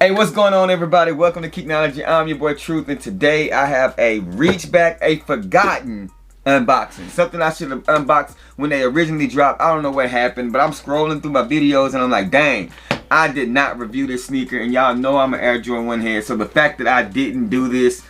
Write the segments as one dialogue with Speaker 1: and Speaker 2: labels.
Speaker 1: Hey, what's going on, everybody? Welcome to Geeknology. I'm your boy Truth, and today I have a reach back, a forgotten unboxing. Something I should have unboxed when they originally dropped. I don't know what happened, but I'm scrolling through my videos and I'm like, dang, I did not review this sneaker, and y'all know I'm an Air Jordan 1 head, so the fact that I didn't do this,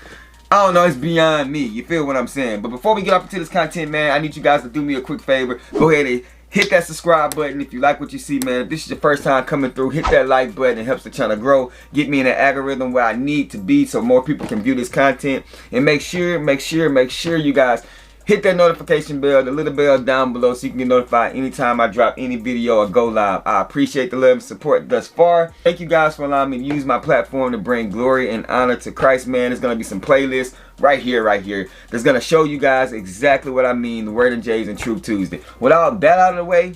Speaker 1: I don't know, it's beyond me. You feel what I'm saying? But before we get off into this content, man, I need you guys to do me a quick favor. Go ahead and hit that subscribe button if you like what you see, man. If this is your first time coming through, hit that like button. It helps the channel grow. Get me in the algorithm where I need to be so more people can view this content. And make sure you guys hit that notification bell, the little bell down below, so you can get notified anytime I drop any video or go live. I appreciate the love and support thus far. Thank you guys for allowing me to use my platform to bring glory and honor to Christ, man. There's going to be some playlists right here, that's going to show you guys exactly what I mean, the Word and J's and Truth Tuesday. With all that out of the way,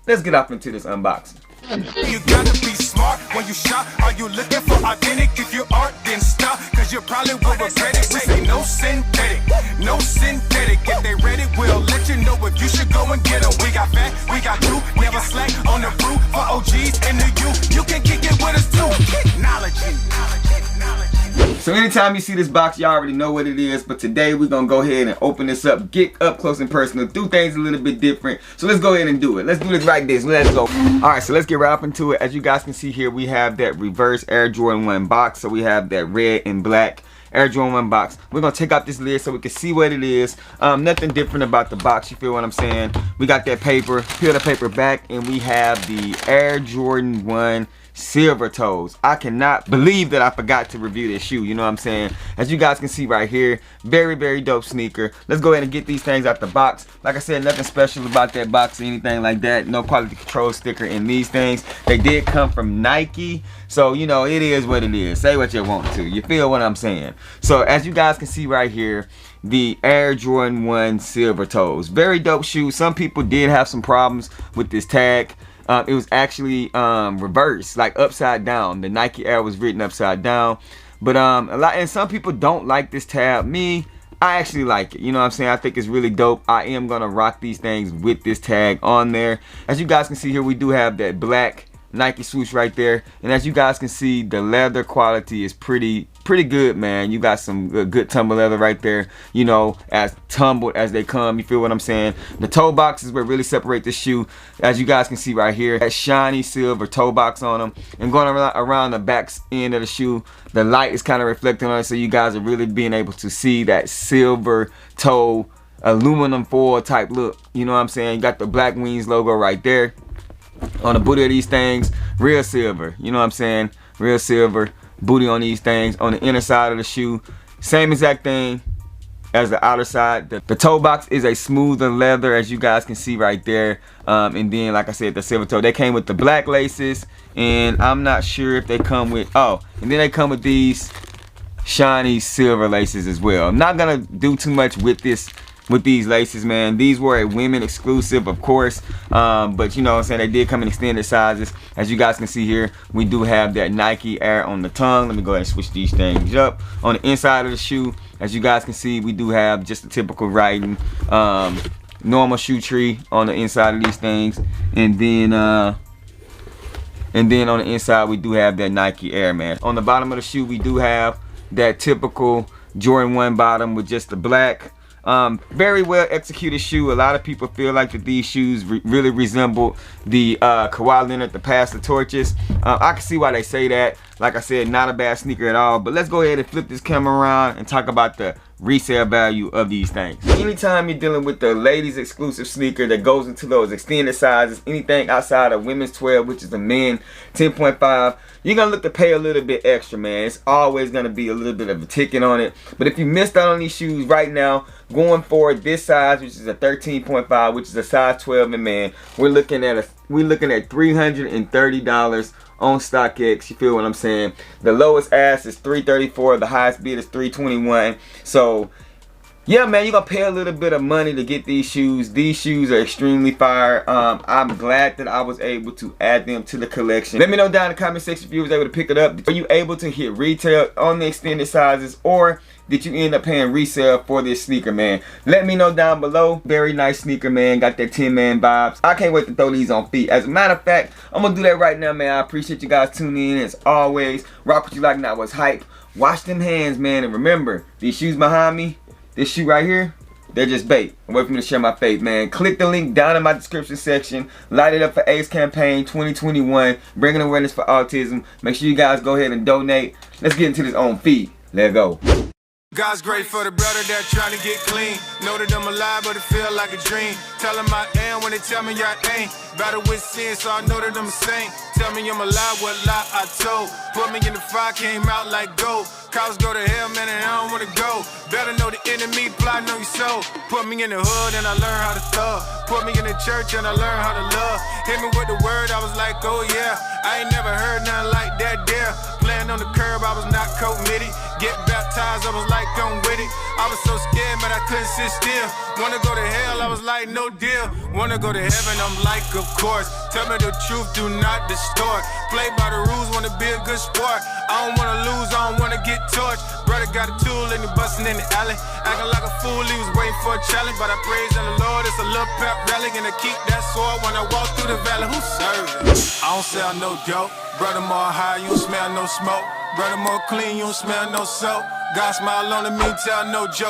Speaker 1: let's get off into this unboxing.
Speaker 2: You gotta be smart when you shop. Are you looking for authentic? If you are, then stop, cause you probably will regret it. We say no synthetic, no synthetic. If they ready, we'll let you know if you should go and get them. We got fat, we got you, never slack on the fruit. For OGs and the you can kick it with us too. Technology.
Speaker 1: So anytime you see this box, y'all already know what it is. But today we're going to go ahead and open this up, get up close and personal, do things a little bit different. So let's go ahead and do it. Let's do this like this. Let's go. Alright, so let's get right up into it. As you guys can see here, we have that reverse Air Jordan 1 box. So we have that red and black Air Jordan 1 box. We're going to take out this lid so we can see what it is. Nothing different about the box, you feel what I'm saying? We got that paper, peel the paper back, and we have the Air Jordan 1 silver toes. I cannot believe that I forgot to review this shoe, you know what I'm saying? As you guys can see right here, very dope sneaker. Let's go ahead and get these things out the box. Like I said, nothing special about that box or anything like that. No quality control sticker in these things. They did come from Nike, so you know, it is what it is. Say what you want to, you feel what I'm saying? So as you guys can see right here, the Air Jordan 1 silver toes, very dope shoe. Some people did have some problems with this tag. It was actually reversed, like upside down. The Nike Air was written upside down. But and some people don't like this tab. Me, I actually like it. You know what I'm saying? I think it's really dope. I am gonna rock these things with this tag on there. As you guys can see here, we do have that black Nike swoosh right there. And as you guys can see, the leather quality is pretty good, man. You got some good tumble leather right there, you know, as tumbled as they come, you feel what I'm saying? The toe box is what really separate this shoe. As you guys can see right here, that shiny silver toe box on them. And going around the back end of the shoe, the light is kind of reflecting on it, so you guys are really being able to see that silver toe aluminum foil type look, you know what I'm saying? You got the Black Wings logo right there on the booty of these things, real silver, you know what I'm saying? Real silver booty on these things. On the inner side of the shoe, same exact thing as the outer side. The toe box is a smoother leather, as you guys can see right there. And then, like I said, the silver toe, they came with the black laces, and I'm not sure if they come with, and then they come with these shiny silver laces as well. I'm not gonna do too much with these laces, man. These were a women exclusive, of course, but you know what I'm saying, they did come in extended sizes. As you guys can see here, we do have that Nike Air on the tongue. Let me go ahead and switch these things up. On the inside of the shoe, as you guys can see, we do have just a typical riding normal shoe tree on the inside of these things. And then on the inside, we do have that Nike Air, man. On the bottom of the shoe, we do have that typical Jordan 1 bottom with just the black. Very well executed shoe. A lot of people feel like that these shoes really resemble the Kawhi Leonard, the Pass the Torches. I can see why they say that. Like I said, not a bad sneaker at all. But let's go ahead and flip this camera around and talk about the resale value of these things. Anytime you're dealing with the ladies exclusive sneaker that goes into those extended sizes, anything outside of women's 12, which is the men 10.5, you're gonna look to pay a little bit extra, man. It's always gonna be a little bit of a ticket on it. But if you missed out on these shoes right now, going forward, this size, which is a 13.5, which is a size 12 in man, we're looking at $330 on StockX. You feel what I'm saying? The lowest ask is $334, the highest bid is $321. So yeah, man, you're gonna pay a little bit of money to get these shoes. These shoes are extremely fire. I'm glad that I was able to add them to the collection. Let me know down in the comment section if you was able to pick it up. Are you able to hit retail on the extended sizes, or did you end up paying resale for this sneaker, man? Let me know down below. Very nice sneaker, man. Got that Tin Man vibes. I can't wait to throw these on feet. As a matter of fact, I'm gonna do that right now, man. I appreciate you guys tuning in as always. Rock what you like, not what's hype. Wash them hands, man, and remember, these shoes behind me, this shoe right here, they're just bait. Wait for me to share my faith, man. Click the link down in my description section. Light it up for AIDS Campaign 2021. Bringing awareness for autism. Make sure you guys go ahead and donate. Let's get into this on feet. Let's go.
Speaker 2: God's great for the brother that trying to get clean. Know that I'm alive, but it feel like a dream. Tell them I am when they tell me I ain't. Battle with sin, so I know that I'm a saint. Tell me I'm alive, what lie I told. Put me in the fire, came out like gold. Cows go to hell, man, and I don't wanna go. Better know the enemy plotting on your soul. Put me in the hood and I learned how to thug. Put me in the church and I learned how to love. Hit me with the word, I was like, oh yeah. I ain't never heard nothing like that there. Playing on the curb, I was not committed. Get baptized, I was like, I'm with it. I was so scared, man, I couldn't sit still. Wanna go to hell, I was like, no deal. Wanna go to heaven, I'm like, of course. Tell me the truth, do not distort. Play by the rules, wanna be a good sport. I don't wanna lose, I don't wanna get torched. Brother got a tool and he bustin' in the alley. Acting like a fool, he was waiting for a challenge. But I praise in the Lord, it's a little pep rally. And I keep that sword when I walk through the valley. Who serving? I don't sell no dope. Brother more high, you don't smell no smoke. Brother more clean, you don't smell no soap. God smile on me, tell no joke.